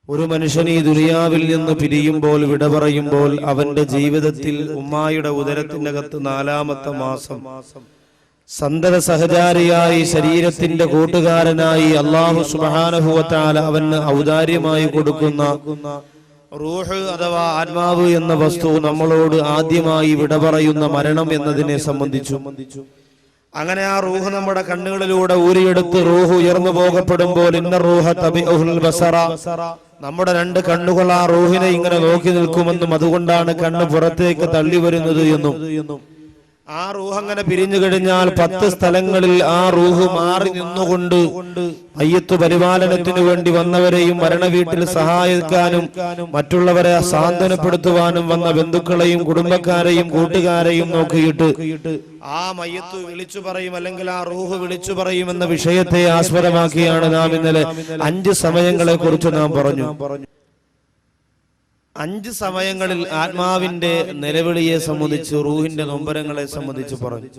ഒരു മനുഷ്യൻ ഈ ദുനിയാവിൽ നിന്ന് പിരിയുമ്പോൾ, വിട പറയുമ്പോൾ, അവന്റെ ജീവിതത്തിൽ ഉമ്മായുടെ ഉദരത്തിനകത്ത് 4-ാമത്തെ മാസം സന്തത സഹചാരിയായി, ശരീരത്തിന്റെ കൂട്ടുകാരനായി അല്ലാഹു സുബ്ഹാനഹു വ തആല അവന് ഔദാര്യമായി കൊടുക്കുന്ന റൂഹ് അഥവാ ആത്മാവ് എന്ന വസ്തു നമ്മളോട് ആദ്യമായി വിട പറയുന്ന മരണം എന്നതിനെ സംബന്ധിച്ചു. അങ്ങനെ ആ റൂഹ് നമ്മുടെ കണ്ണുകളിലൂടെ ഊരിയെടുത്ത് റൂഹ് ഉയർന്നു പോകപ്പെടുമ്പോൾ ഇന്ന റൂഹ തബിഉൽ ബസറ, നമ്മുടെ 2 കണ്ണുകൾ ആ റൂഹിനെ ഇങ്ങനെ നോക്കി നിൽക്കുമെന്നും അതുകൊണ്ടാണ് കണ്ണ് പുറത്തേക്ക് തള്ളി വരുന്നത് എന്നും, ആ റൂഹ് അങ്ങനെ പിരിഞ്ഞു കഴിഞ്ഞാൽ 10 സ്ഥലങ്ങളിൽ ആ റൂഹ് മാറി നിന്നുകൊണ്ട് മയ്യത്ത് പരിപാലനത്തിനു വേണ്ടി വന്നവരെയും മരണവീട്ടിൽ സഹായിക്കാനും മറ്റുള്ളവരെ സാന്ത്വനപ്പെടുത്തുവാനും വന്ന ബന്ധുക്കളെയും കുടുംബക്കാരെയും കൂട്ടുകാരെയും നോക്കിയിട്ട് ആ മയ്യത്ത് വിളിച്ചു പറയും, അല്ലെങ്കിൽ ആ റൂഹ് വിളിച്ചു പറയും എന്ന വിഷയത്തെ ആസ്പദമാക്കിയാണ് നാം ഇന്നലെ 5 സമയങ്ങളെ കുറിച്ച് നാം പറഞ്ഞു. 5 സമയങ്ങളിൽ ആത്മാവിന്റെ നിലവിളിയെ സംബന്ധിച്ച്, റൂഹിന്റെ നൊമ്പരങ്ങളെ സംബന്ധിച്ച് പറഞ്ഞു.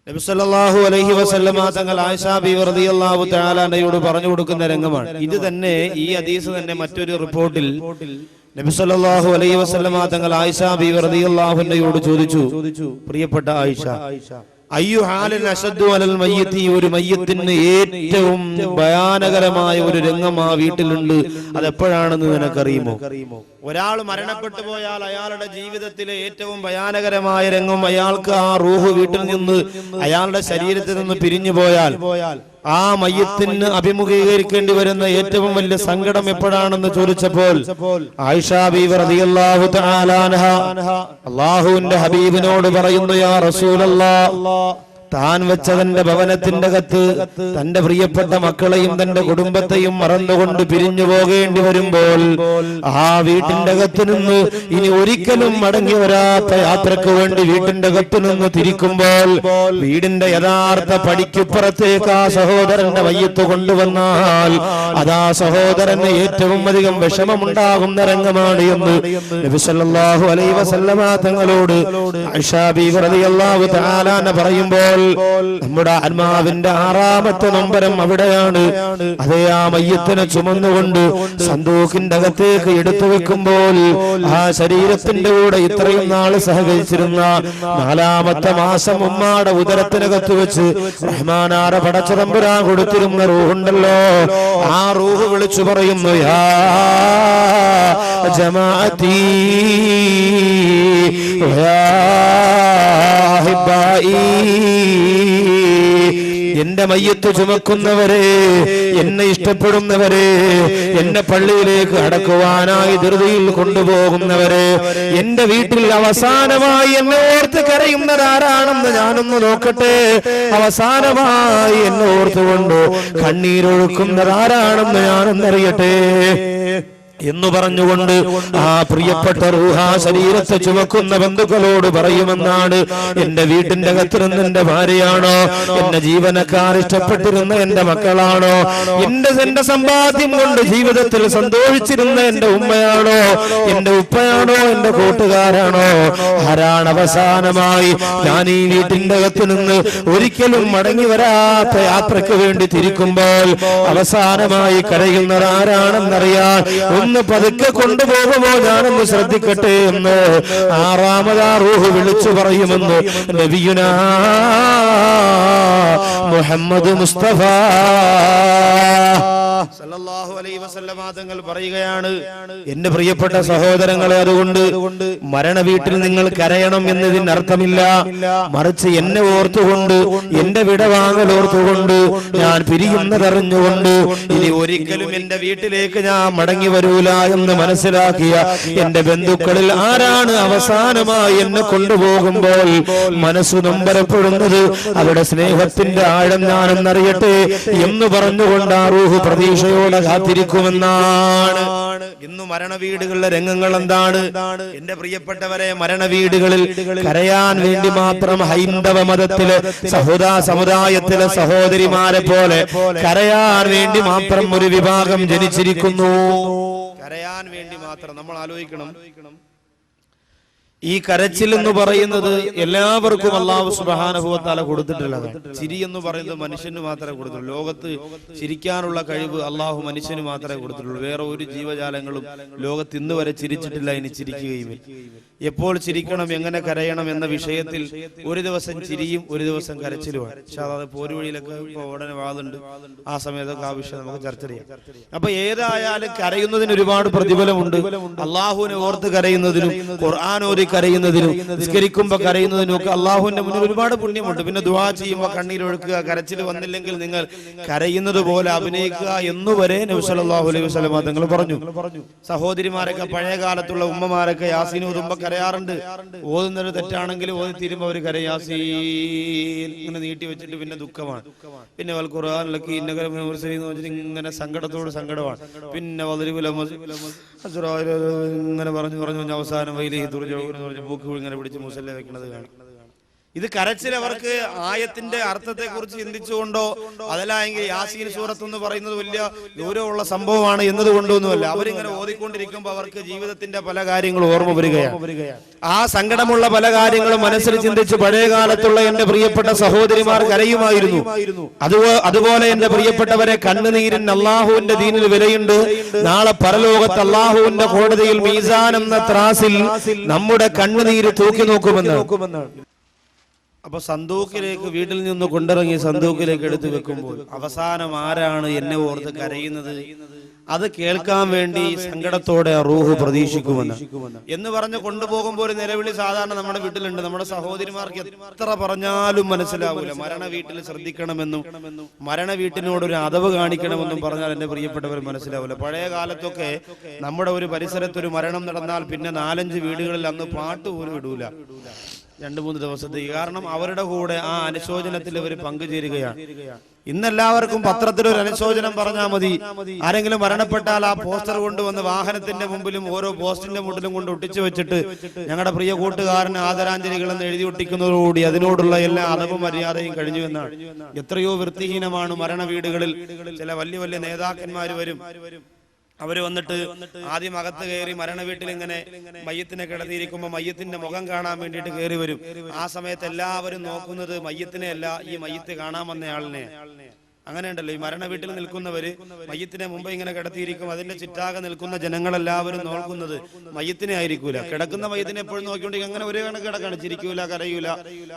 നബി സല്ലല്ലാഹു അലൈഹി വസല്ലമ തങ്ങൾ ആയിഷ ബീവി റളിയല്ലാഹു തആല അൻഹയോട് പറഞ്ഞു കൊടുക്കുന്ന രംഗമാണ് ഇത്. തന്നെ ഈ ഹദീസ് തന്നെ മറ്റൊരു റിപ്പോർട്ടിൽ നബി സല്ലല്ലാഹു അലൈഹി വസല്ലമ തങ്ങൾ ആയിഷ ബീവി റളിയല്ലാഹു അൻഹയോട് ചോദിച്ചു, പ്രിയപ്പെട്ട ആയിഷ, അയ്യു ഹാലിൻ അശദ്ദു അലൽ മയ്യിത്തി, ഒരു മയ്യത്തിന് ഏറ്റവും ഭയാനകരമായ ഒരു രംഗം ആ വീട്ടിലുണ്ട്, അതെപ്പോഴാണെന്ന് നിനക്കറിയുമോ? ഒരാൾ മരണപ്പെട്ടു പോയാൽ അയാളുടെ ജീവിതത്തിലെ ഏറ്റവും ഭയാനകരമായ രംഗം, അയാൾക്ക് ആ റൂഹ് വീട്ടിൽ നിന്ന് അയാളുടെ ശരീരത്തിൽ നിന്ന് പിരിഞ്ഞു പോയാൽ ആ മയ്യത്തിന് അഭിമുഖീകരിക്കേണ്ടി വരുന്ന ഏറ്റവും വലിയ സങ്കടം എപ്പോഴാണെന്ന് ചോദിച്ചപ്പോൾ ആയിഷ ബീവി റളിയല്ലാഹു തആല അൻഹ അല്ലാഹുവിന്റെ ഹബീബിനോട് പറയുന്നു, യാ റസൂലല്ലാഹ്, താൻ വെച്ച തന്റെ ഭവനത്തിന്റെ അകത്ത് തന്റെ പ്രിയപ്പെട്ട മക്കളെയും തന്റെ കുടുംബത്തെയും മറന്നുകൊണ്ട് പിരിഞ്ഞു പോകേണ്ടി വരുമ്പോൾ, ആ വീട്ടിന്റെ അകത്ത് നിന്ന് ഇനി ഒരിക്കലും മടങ്ങി വരാത്ത യാത്രക്ക് വേണ്ടി വീട്ടിന്റെ അകത്ത് നിന്ന് തിരിക്കുമ്പോൾ വീടിന്റെ യഥാർത്ഥ പടിക്കുപ്പുറത്തേക്ക് ആ സഹോദരന്റെ മയ്യത്ത് കൊണ്ടുവന്നാൽ അതാ സഹോദരന് ഏറ്റവും അധികം വിഷമമുണ്ടാകുന്ന രംഗമാണ് എന്ന് നബി സല്ലല്ലാഹു അലൈഹി വസല്ലമ തങ്ങളോട് ആയിഷ ബീവി റളിയല്ലാഹു തആല അൻഹ പറയുമ്പോൾ നമ്മുടെ ആത്മാവിന്റെ 6-ാമത്തെ നൊമ്പരം അവിടെയാണ്. അതേ, ആ മയ്യത്തിനെ ചുമന്നുകൊണ്ട് സന്തൂക്കിന്റെ അകത്തേക്ക് എടുത്തു വെക്കുമ്പോൾ ആ ശരീരത്തിന്റെ കൂടെ ഇത്രയും നാള് സഹകരിച്ചിരുന്ന 4-ാമത്തെ മാസം ഉമ്മാടെ ഉദരത്തിനകത്ത് വെച്ച് റഹ്മാനാര പടച്ചതമ്പുരാൻ കൊടുത്തിരുന്ന റൂഹുണ്ടല്ലോ, ആ റൂഹ് വിളിച്ചു പറയുന്നു, യാ ജമാഅത്തി യാ ഹിബായി, എന്റെ മയ്യത്ത് ചുമക്കുന്നവരെ, എന്നെ ഇഷ്ടപ്പെടുന്നവരെ, എന്നെ പള്ളിയിലേക്ക് അടക്കുവാനായി ധൃതിയിൽ കൊണ്ടുപോകുന്നവരെ, എന്റെ വീട്ടിൽ അവസാനമായി എന്നെ ഓർത്ത് കരയുന്നതാരാണെന്ന് ഞാനൊന്ന് നോക്കട്ടെ, അവസാനമായി എന്നെ ഓർത്തുകൊണ്ട് കണ്ണീരൊഴുക്കുന്നതാരാണെന്ന് ഞാനൊന്നറിയട്ടെ എന്ന് പറഞ്ഞുകൊണ്ട് ആ പ്രിയപ്പെട്ട റൂഹ ശരീരത്തെ ചുമക്കുന്ന ബന്ധുക്കളോട് പറയുമെന്നാണ്. എന്റെ വീട്ടിന്റെ അകത്തിരുന്ന എന്റെ ഭാര്യയാണോ, എന്റെ ജീവനക്കാർ ഇഷ്ടപ്പെട്ടിരുന്ന എന്റെ മക്കളാണോ, എന്റെ സമ്പാദ്യം കൊണ്ട് ജീവിതത്തിൽ സന്തോഷിച്ചിരുന്ന എന്റെ ഉമ്മയാണോ, എന്റെ ഉപ്പയാണോ, എന്റെ കൂട്ടുകാരാണോ, ആരാണ് അവസാനമായി ഞാൻ ഈ വീട്ടിന്റെ അകത്ത് നിന്ന് ഒരിക്കലും മടങ്ങി വരാത്ത യാത്രക്ക് വേണ്ടി തിരിക്കുമ്പോൾ അവസാനമായി കരയുന്നത് ആരാണെന്നറിയാൻ ഒന്ന് പതുക്കെ കൊണ്ടുപോകുമോ, ഞാനൊന്ന് ശ്രദ്ധിക്കട്ടെ എന്ന് 6-ാമതാ റൂഹ് വിളിച്ചു പറയുമെന്ന് നബിയുനാ മുഹമ്മദ് മുസ്തഫ സല്ലല്ലാഹു അലൈഹി വസല്ലമ തങ്ങൾ പറയുകയാണ്, എന്റെ പ്രിയപ്പെട്ട സഹോദരങ്ങളെ, അതുകൊണ്ട് മരണ വീട്ടിൽ നിങ്ങൾ കരയണം എന്നതിന് അർത്ഥമില്ല, മറിച്ച് എന്നെ ഓർത്തുകൊണ്ട്, എന്റെ വിടവാങ്ങൽ ഓർത്തുകൊണ്ട്, ഞാൻ പിരിയുന്നതറിഞ്ഞുകൊണ്ട് ഇനി ഒരിക്കലും എന്റെ വീട്ടിലേക്ക് ഞാൻ മടങ്ങി വരൂല എന്ന് മനസ്സിലാക്കിയ എന്റെ ബന്ധുക്കളിൽ ആരാണ് അവസാനമായി എന്നെ കൊണ്ടുപോകുമ്പോൾ മനസ്സു നൊമ്പരപ്പെടുന്നത്, അവരുടെ സ്നേഹത്തിന്റെ ആഴം ഞാനെന്നറിയട്ടെ എന്ന് പറഞ്ഞുകൊണ്ട് ആ റൂഹ് പ്രതീക്ഷയോടെ കാത്തിരിക്കുമെന്നാണ്. ഇന്ന് മരണവീടുകളിലെ രംഗങ്ങൾ എന്താണ്? എന്റെ പ്രിയപ്പെട്ടവരെ, മരണവീടുകളിൽ കരയാൻ വേണ്ടി മാത്രം ഹൈന്ദവ മതത്തിലെ സമുദായത്തിലെ സഹോദരിമാരെ പോലെ കരയാൻ വേണ്ടി മാത്രം ഒരു വിഭാഗം ജനിച്ചിരിക്കുന്നു. കരയാൻ വേണ്ടി മാത്രം. നമ്മൾ ആലോചിക്കണം, ഈ കരച്ചിൽ എന്ന് പറയുന്നത് എല്ലാവർക്കും അല്ലാഹു സുബ്ഹാനഹു വ തആല കൊടുത്തിട്ടുള്ളതാണ്. ചിരി എന്ന് പറയുന്നത് മനുഷ്യന് മാത്രമേ കൊടുത്തുള്ളൂ. ലോകത്ത് ചിരിക്കാനുള്ള കഴിവ് അല്ലാഹു മനുഷ്യന് മാത്രമേ കൊടുത്തിട്ടുള്ളൂ. വേറെ ഒരു ജീവജാലങ്ങളും ലോകത്ത് ഇന്ന് വരെ ചിരിച്ചിട്ടില്ല, ഇനി ചിരിക്കുകയും. എപ്പോൾ ചിരിക്കണം, എങ്ങനെ കരയണം എന്ന വിഷയത്തിൽ ഒരു ദിവസം ചിരിയും ഒരു ദിവസം കരച്ചിലുമാണ്. പക്ഷെ അത് പോരുവഴിയിലൊക്കെ ഇപ്പോൾ ഉടനെ വാതുണ്ട്, ആ സമയത്തൊക്കെ ആ വിഷയം നമുക്ക് ചർച്ച ചെയ്യാം. അപ്പൊ ഏതായാലും കരയുന്നതിന് ഒരുപാട് പ്രതിഫലമുണ്ട്. അള്ളാഹുവിനെ ഓർത്ത് കരയുന്നതിനും ഖുർആൻ ഓതി കരയുന്നതിനും നിസ്കരിക്കുമ്പോൾ കരയുന്നതിനും ഒക്കെ അള്ളാഹുവിന്റെ മുന്നിൽ ഒരുപാട് പുണ്യമുണ്ട്. പിന്നെ ദുആ ചെയ്യുമ്പോൾ കണ്ണീരൊഴുക്കുക, കരച്ചിൽ വന്നില്ലെങ്കിൽ നിങ്ങൾ കരയുന്നത് പോലെ അഭിനയിക്കുക എന്നുവരെ നബി സല്ലല്ലാഹു അലൈഹി വസല്ലം തങ്ങൾ പറഞ്ഞു. സഹോദരിമാരൊക്കെ പഴയ കാലത്തുള്ള ഉമ്മമാരൊക്കെ യാസീൻ ഓതുമ്പോൾ കരയാറുണ്ട്. ഓതുന്നത് തെറ്റാണെങ്കിൽ ഓതി തീരുമ്പോൾ അവർ കരയാസീൻ ഇങ്ങനെ നീട്ടി വെച്ചിട്ട് പിന്നെ ദുഃഖമാണ്. പിന്നെ വൽ ഖുർആനിലൊക്കെ ഇങ്ങനെ സങ്കടത്തോട് സങ്കടമാണ്. പിന്നെ ഇങ്ങനെ പറഞ്ഞു അവസാനം മൂക്ക് ഇങ്ങനെ പിടിച്ച് മുസല്ല വെക്കുന്നത് കാണും. ഇത് കരച്ചിൽ അവർക്ക് ആയത്തിന്റെ അർത്ഥത്തെ കുറിച്ച് ചിന്തിച്ചുകൊണ്ടോ അതല്ലെങ്കിൽ യാസീൻ സൂറത്ത് എന്ന് പറയുന്നത് വലിയ ദൂരമുള്ള സംഭവമാണ് എന്നതുകൊണ്ടൊന്നുമല്ല. അവരിങ്ങനെ ഓതിക്കൊണ്ടിരിക്കുമ്പോൾ അവർക്ക് ജീവിതത്തിന്റെ പല കാര്യങ്ങളും ഓർമ്മ വരികയാണ്. ആ സങ്കടമുള്ള പല കാര്യങ്ങളും മനസ്സിൽ ചിന്തിച്ച് പഴയ കാലത്തുള്ള എന്റെ പ്രിയപ്പെട്ട സഹോദരിമാർ കരയുമായിരുന്നു. അതുപോലെ എന്റെ പ്രിയപ്പെട്ടവരെ, കണ്ണുനീരിന് അള്ളാഹുവിന്റെ ദീനിൽ വിലയുണ്ട്. നാളെ പരലോകത്ത് അള്ളാഹുവിന്റെ കോടതിയിൽ മീസാൻ എന്ന ത്രാസിൽ നമ്മുടെ കണ്ണുനീര് തൂക്കി നോക്കുമെന്ന്. അപ്പൊ സന്തൂക്കിലേക്ക് വീട്ടിൽ നിന്ന് കൊണ്ടിറങ്ങി സന്തൂക്കിലേക്ക് എടുത്തു വെക്കുമ്പോൾ അവസാനം ആരാണ് എന്നെ ഓർത്ത് കരയുന്നത്, അത് കേൾക്കാൻ വേണ്ടി സങ്കടത്തോടെ റൂഹ് പ്രതീക്ഷിക്കുമെന്ന് എന്ന് പറഞ്ഞ് കൊണ്ടുപോകുമ്പോൾ ഒരു നിലവിളി സാധാരണ നമ്മുടെ വീട്ടിലുണ്ട്. നമ്മുടെ സഹോദരിമാർക്ക് എത്ര പറഞ്ഞാലും മനസ്സിലാവൂല. മരണ വീട്ടിൽ ശ്രദ്ധിക്കണമെന്നും മരണ വീട്ടിനോടൊരു അതവ് കാണിക്കണമെന്നും പറഞ്ഞാൽ എന്റെ പ്രിയപ്പെട്ടവർ മനസ്സിലാവൂല. പഴയ കാലത്തൊക്കെ നമ്മുടെ ഒരു പരിസരത്തൊരു മരണം നടന്നാൽ പിന്നെ 4-5 വീടുകളിൽ അന്ന് പാട്ട് പോലും ഇടൂല 2-3 ദിവസത്തേക്ക്. കാരണം അവരുടെ കൂടെ ആ അനുശോചനത്തിൽ അവർ പങ്കുചേരുകയാണ്. ഇന്നെല്ലാവർക്കും പത്രത്തിലൊരു അനുശോചനം പറഞ്ഞാൽ മതി. ആരെങ്കിലും മരണപ്പെട്ടാൽ ആ പോസ്റ്റർ കൊണ്ടുവന്ന് വാഹനത്തിന്റെ മുമ്പിലും ഓരോ പോസ്റ്റിന്റെ മുന്നിലും കൊണ്ട് ഒട്ടിച്ചു വെച്ചിട്ട് ഞങ്ങളുടെ പ്രിയ കൂട്ടുകാരന് ആദരാഞ്ജലികൾ എന്ന് എഴുതി ഒട്ടിക്കുന്നതോടുകൂടി അതിനോടുള്ള എല്ലാ അതവും മര്യാദയും കഴിഞ്ഞു എന്നാണ്. എത്രയോ വൃത്തിഹീനമാണ് മരണ വീടുകളിൽ. ചില വലിയ വലിയ നേതാക്കന്മാർ വരും, അവര് വന്നിട്ട് ആദ്യം അകത്ത് കയറി മരണ വീട്ടിൽ ഇങ്ങനെ മയ്യത്തിനെ കിടന്നിരിക്കുമ്പോൾ മയ്യത്തിന്റെ മുഖം കാണാൻ വേണ്ടിയിട്ട് കയറി വരും. ആ സമയത്ത് എല്ലാവരും നോക്കുന്നത് മയ്യത്തിനെ അല്ല, ഈ മയ്യത്ത് കാണാൻ വന്നയാളിനെ. അങ്ങനെ ഉണ്ടല്ലോ, ഈ മരണ വീട്ടിൽ നിൽക്കുന്നവര് മയ്യത്തിനെ മുമ്പ് ഇങ്ങനെ കിടത്തിയിരിക്കും. അതിന്റെ ചുറ്റാകെ നിൽക്കുന്ന ജനങ്ങളെല്ലാവരും നോക്കുന്നത് മയ്യത്തിനെ ആയിരിക്കൂല. കിടക്കുന്ന മയ്യത്തിനെ എപ്പോഴും നോക്കിക്കൊണ്ടെങ്കിൽ അങ്ങനെ ഒരേ കണക്ക് കിടക്കാണ്. ചിരിക്കൂല, കരയൂല,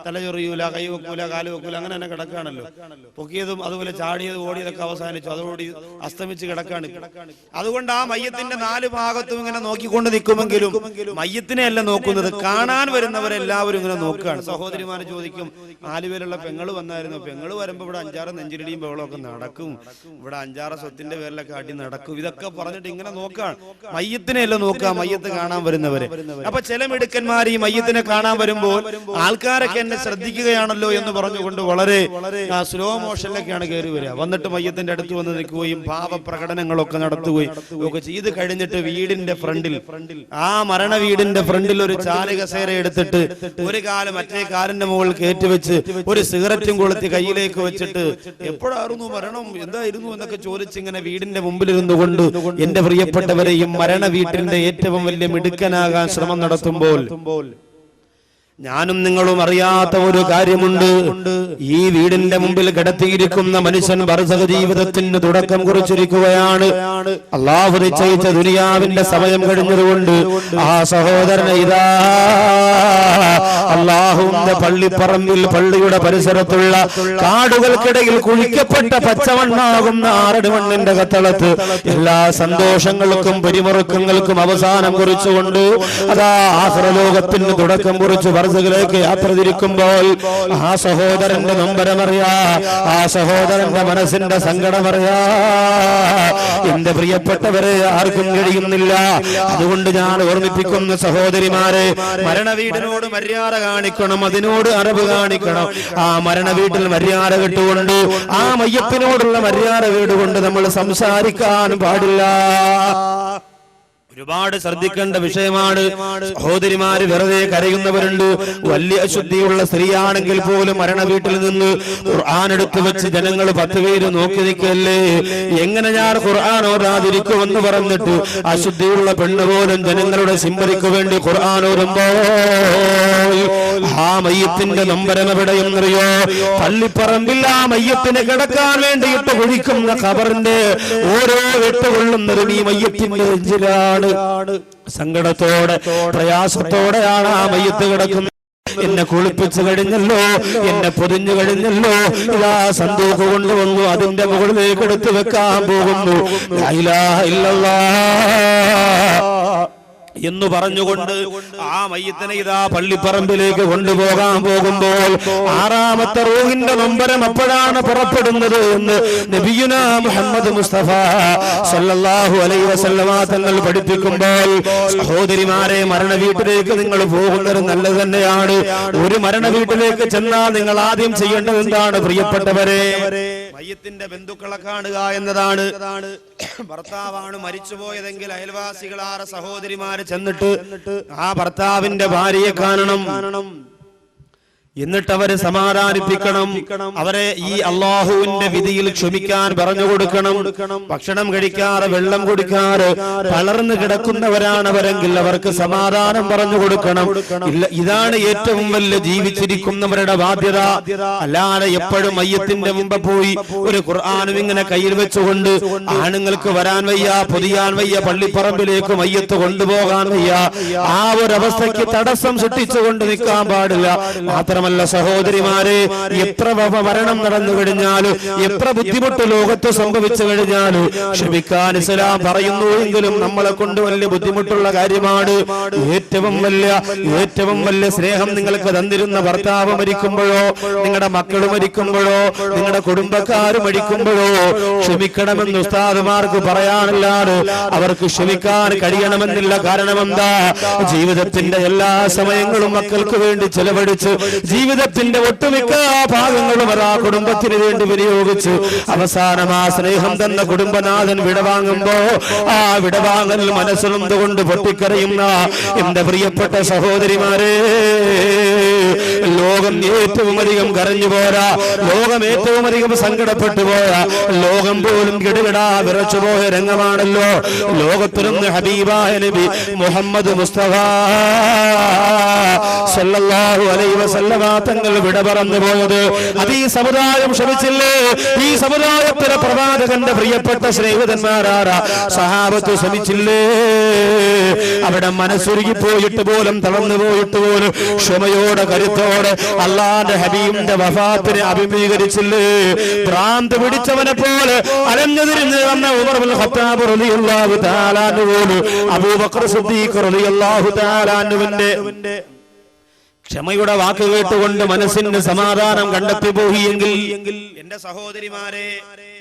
തലചൊറിയൂല, കൈ വെക്കൂല, കാല് വെക്കൂല, അങ്ങനെ തന്നെ കിടക്കാണല്ലോ. പൊക്കിയതും അതുപോലെ ചാടിയതും ഓടിയതൊക്കെ അവസാനിച്ചു, അതോടി അസ്തമിച്ച് കിടക്കാണ്. അതുകൊണ്ട് ആ മയ്യത്തിന്റെ 4 ഭാഗത്തും ഇങ്ങനെ നോക്കിക്കൊണ്ട് നിൽക്കുമെങ്കിലും മയ്യത്തിനെ അല്ല നോക്കുന്നത്, കാണാൻ വരുന്നവരെല്ലാവരും ഇങ്ങനെ നോക്കുകയാണ്. സഹോദരിമാർ ചോദിക്കും, ആലുവയിലുള്ള പെങ്ങള് വന്നായിരുന്നു. പെങ്ങള് വരുമ്പോ ഇവിടെ 5-6 നെഞ്ചിടിയും ഒക്കെ നടക്കും, ഇവിടെ 5-6 സ്വത്തിന്റെ പേരിലൊക്കെ അടി നടക്കും. ഇതൊക്കെ പറഞ്ഞിട്ട് ഇങ്ങനെ നോക്കാൻ, മയ്യത്തിനെ അല്ല നോക്കുക, മയ്യത്ത് കാണാൻ വരുന്നവരെ. അപ്പൊ ചില മിടുക്കന്മാർ ഈ മയ്യത്തിനെ കാണാൻ വരുമ്പോൾ ആൾക്കാരൊക്കെ എന്നെ ശ്രദ്ധിക്കുകയാണല്ലോ എന്ന് പറഞ്ഞുകൊണ്ട് വളരെ സ്ലോ മോഷനിലൊക്കെയാണ് കയറി വരിക. വന്നിട്ട് മയ്യത്തിന്റെ അടുത്ത് വന്ന് നിൽക്കുകയും ഭാവപ്രകടനങ്ങളൊക്കെ നടത്തുകയും ഒക്കെ ചെയ്ത് കഴിഞ്ഞിട്ട് വീടിന്റെ ഫ്രണ്ടിൽ, ആ മരണ വീടിന്റെ ഫ്രണ്ടിൽ ഒരു ചാലകസേര എടുത്തിട്ട് ഒരു കാല് മറ്റേ കാലിന്റെ മുകളിൽ കയറ്റിവെച്ച് ഒരു സിഗരറ്റും കൊളുത്തി കയ്യിലേക്ക് വെച്ചിട്ട് എപ്പോഴായിരുന്നു മരണം, എന്തായിരുന്നു എന്നൊക്കെ ചോദിച്ചിങ്ങനെ വീടിന്റെ മുമ്പിലിരുന്നു കൊണ്ട് എന്റെ പ്രിയപ്പെട്ടവരെയും മരണ വീട്ടിന്റെ ഏറ്റവും വലിയ മിടുക്കനാകാൻ ശ്രമം നടത്തുമ്പോൾ ഞാനും നിങ്ങളും അറിയാത്ത ഒരു കാര്യമുണ്ട്. ഈ വീടിന്റെ മുമ്പിൽ കിടത്തിയിരിക്കുന്ന മനുഷ്യൻ ബർസഖ് ജീവിതത്തിന് തുടക്കം കുറിച്ചിരിക്കുകയാണ്. അല്ലാഹു നിശ്ചയിച്ച ദുനിയാവിന്റെ സമയം കഴിഞ്ഞതുകൊണ്ട് ആ സഹോദരനെ ഇതാ അല്ലാഹുവിന്റെ പള്ളിപ്പറമ്പിൽ, പള്ളിയുടെ പരിസരത്തുള്ള കാടുകൾക്കിടയിൽ കുഴിക്കപ്പെട്ട പച്ചമണ്ണാകുന്ന 6 മണ്ണിന്റെ കത്തളത്ത് എല്ലാ സന്തോഷങ്ങൾക്കും പരിമുറുക്കങ്ങൾക്കും അവസാനം കുറിച്ചുകൊണ്ട് അതാ ആഖിറലോകത്തിന് തുടക്കം കുറിച്ച് ിലേക്ക് യാത്ര തിരിക്കുമ്പോൾ ആ സഹോദരന്റെ നൊമ്പരമറിയാ, ആ സഹോദരന്റെ മനസ്സിന്റെ സങ്കടമറിയാ. എന്റെ പ്രിയപ്പെട്ടവരെ ആർക്കും കഴിയുന്നില്ല. അതുകൊണ്ട് ഞാൻ ഓർമ്മിപ്പിക്കുന്ന സഹോദരിമാരെ, മരണവീടിനോട് മര്യാദ കാണിക്കണം, അതിനോട് അറിവ് കാണിക്കണം. ആ മരണ വീട്ടിൽ മര്യാദ വിട്ടുകൊണ്ട്, ആ മയ്യത്തിനോടുള്ള മര്യാദ വീടുകൊണ്ട് നമ്മൾ സംസാരിക്കാൻ പാടില്ല. ഒരുപാട് ശ്രദ്ധിക്കേണ്ട വിഷയമാണ്. സഹോദരിമാര് വെറുതെ കരയുന്നവരുണ്ട്. വലിയ അശുദ്ധിയുള്ള സ്ത്രീയാണെങ്കിൽ പോലും മരണ വീട്ടിൽ നിന്ന് ഖുർആൻ എടുത്തു വെച്ച് ജനങ്ങൾ 10 പേര് നോക്കി നിൽക്കല്ലേ, എങ്ങനെ ഞാൻ ഖുർആൻ ഓതാതിരിക്കുമെന്ന് പറഞ്ഞിട്ട് അശുദ്ധിയുള്ള പെണ്ണ് പോലും ജനങ്ങളുടെ സിമ്പതിക്ക് വേണ്ടി ഖുർആൻ ഓതുമ്പോൾ ആ മയ്യത്തിന്റെ നമ്പരം എവിടെയെന്നറിയോ? പള്ളിപ്പറമ്പിൽ ആ മയ്യത്തിന് കിടക്കാൻ വേണ്ടിയിട്ട് ഒഴിക്കുന്ന ഖബറിന്റെ ഓരോ വെട്ടുകൊള്ളുന്നതും ഈ മയ്യത്തിന്റെ നെഞ്ചിലാണ്. സങ്കടത്തോടെ പ്രയാസത്തോടെയാണ് ആ മയ്യത്ത് കിടക്കുന്നത്. എന്നെ കുളിപ്പിച്ചു കഴിഞ്ഞല്ലോ, എന്നെ പൊതിഞ്ഞു കഴിഞ്ഞല്ലോ, ഇതാ സന്തൂക്ക് കൊണ്ടുവന്നു, അതിന്റെ മുകളിലേക്ക് എടുത്തു വെക്കാൻ പോകുന്നു. ലാ ഇലാഹ ഇല്ലല്ലാഹ് എന്ന് പറഞ്ഞുകൊണ്ട് ആ മയ്യത്തിനെ ഇതാ പള്ളിപ്പറമ്പിലേക്ക് കൊണ്ടുപോകാൻ പോകുമ്പോൾ 6ാമത്തെ റൂഹിന്റെ നൊമ്പരം അപ്പോഴാണ് പുറപ്പെടുന്നത് എന്ന് നബിയുനാ മുഹമ്മദ് മുസ്തഫ സല്ലല്ലാഹു അലൈഹി വസല്ലമ തങ്ങൾ പഠിപ്പിക്കുമ്പോൾ, സഹോദരിമാരെ, മരണ വീട്ടിലേക്ക് നിങ്ങൾ പോകുന്നത് നല്ലത് തന്നെയാണ്. ഒരു മരണ വീട്ടിലേക്ക് ചെന്നാൽ നിങ്ങൾ ആദ്യം ചെയ്യേണ്ടത് എന്താണ് പ്രിയപ്പെട്ടവരെ? മയ്യത്തിന്റെ ബന്ധുക്കളെ കാണുക എന്നതാണ്. ഭർത്താവാണ് മരിച്ചുപോയതെങ്കിൽ അയൽവാസികളായ സഹോദരിമാര് ചെന്നിട്ട് ആ ഭർത്താവിന്റെ ഭാര്യയെ കാണണം. എന്നിട്ട് അവരെ സമാധാനിപ്പിക്കണം. അവരെ ഈ അള്ളാഹുവിന്റെ വിധിയിൽ ക്ഷമിക്കാൻ പറഞ്ഞു കൊടുക്കണം. ഭക്ഷണം കഴിക്കാറ്, വെള്ളം കുടിക്കാറ് തളർന്നു കിടക്കുന്നവരാണവരെങ്കിൽ അവർക്ക് സമാധാനം പറഞ്ഞു കൊടുക്കണം. ഇതാണ് ഏറ്റവും വലിയ ജീവിച്ചിരിക്കുന്നവരുടെ ബാധ്യത. അല്ലാതെ എപ്പോഴും മയ്യത്തിന്റെ മുമ്പ് പോയി ഒരു ഖുർആനും ഇങ്ങനെ കയ്യിൽ വെച്ചുകൊണ്ട് ആണുങ്ങൾക്ക് വരാൻ വയ്യ, പൊതിയാൻ വയ്യ, പള്ളിപ്പറമ്പിലേക്ക് മയ്യത്ത് കൊണ്ടുപോകാൻ വയ്യ, ആ ഒരവസ്ഥയ്ക്ക് തടസ്സം സൃഷ്ടിച്ചുകൊണ്ട് നിൽക്കാൻ പാടില്ല. മാത്രമല്ല സഹോദരിമാരെ, എത്ര മരണം നടന്നു കഴിഞ്ഞാലും, എത്ര ബുദ്ധിമുട്ട് ലോകത്ത് സംഭവിച്ചു കഴിഞ്ഞാലും ക്ഷമിക്കാൻ ഇസ്ലാം പറയുന്നു എങ്കിലും നമ്മളെ കൊണ്ട് വലിയ ബുദ്ധിമുട്ടുള്ള കാര്യമാണ്. ഏറ്റവും വലിയ സ്നേഹം നിങ്ങൾക്ക് തന്നിരുന്ന ഭർത്താവ് മരിക്കുമ്പോഴോ, നിങ്ങളുടെ മക്കൾ മരിക്കുമ്പോഴോ, നിങ്ങളുടെ കുടുംബക്കാർ മരിക്കുമ്പോഴോ ക്ഷമിക്കണമെന്ന് ഉസ്താദുമാർക്ക് പറയാനല്ലാതെ അവർക്ക് ക്ഷമിക്കാൻ കഴിയണമെന്നില്ല. കാരണം എന്താ? ജീവിതത്തിന്റെ എല്ലാ സമയങ്ങളും മക്കൾക്ക് വേണ്ടി ചെലവഴിച്ച് ജീവിതത്തിന്റെ ഒട്ടുമിക്ക ഭാഗങ്ങളും ആ കുടുംബത്തിന് വേണ്ടി വിനിയോഗിച്ച് അവസാനം ആ സ്നേഹം തന്ന കുടുംബനാഥൻ വിടവാങ്ങുമ്പോ ആ വിടവാങ്ങൽ മനസ്സുകൊണ്ട് പൊട്ടിക്കരയുന്ന എന്റെ പ്രിയപ്പെട്ട സഹോദരിമാരെ, ലോകം ഏറ്റവും അധികം കരഞ്ഞു പോരാ, ലോകം ഏറ്റവും അധികം സങ്കടപ്പെട്ടു പോരാ, ലോകം പോലും കിടുകിടാ വിറച്ചുപോയ രംഗമാണല്ലോ ലോകത്തിലൊന്ന് ഹബീബായ നബി മുഹമ്മദ് മുസ്തഫ സല്ലല്ലാഹു അലൈഹി വസല്ലമ തങ്ങൾ വിട പറഞ്ഞു പോയത്. അത് ഈ സമുദായം ക്ഷമിച്ചില്ലേ? ഈ സമുദായത്തിലെ പ്രവാചകന്റെ പ്രിയപ്പെട്ട സ്നേഹിതന്മാരാരാ സഹാബത്ത് ശ്രമിച്ചില്ലേ? അവിടെ മനസ്സുരുകി പോയിട്ട് പോലും, തളർന്നു പോയിട്ട് പോലും ക്ഷമയോടെ കരുത്തോടെ അള്ളാന്റെ ഹബീബിന്റെ വഫാത്തിനെ അഭിമുഖീകരിച്ചില്ലേ? ഭ്രാന്ത് പിടിച്ചവനെ പോലെ അലഞ്ഞു തിരിഞ്ഞ് വന്ന ഉമർ ഇബ്നുൽ ഖത്താബ് റളിയല്ലാഹു തആല അൻഹു, അബൂബക്കർ സിദ്ദീഖ് റളിയല്ലാഹു തആല അൻഹുവിന്റെ ക്ഷമയുടെ വാക്ക് കേട്ടുകൊണ്ട് മനസ്സിന് സമാധാനം കണ്ടെത്തി പോയിയെങ്കിൽ, എന്റെ സഹോദരിമാരെ,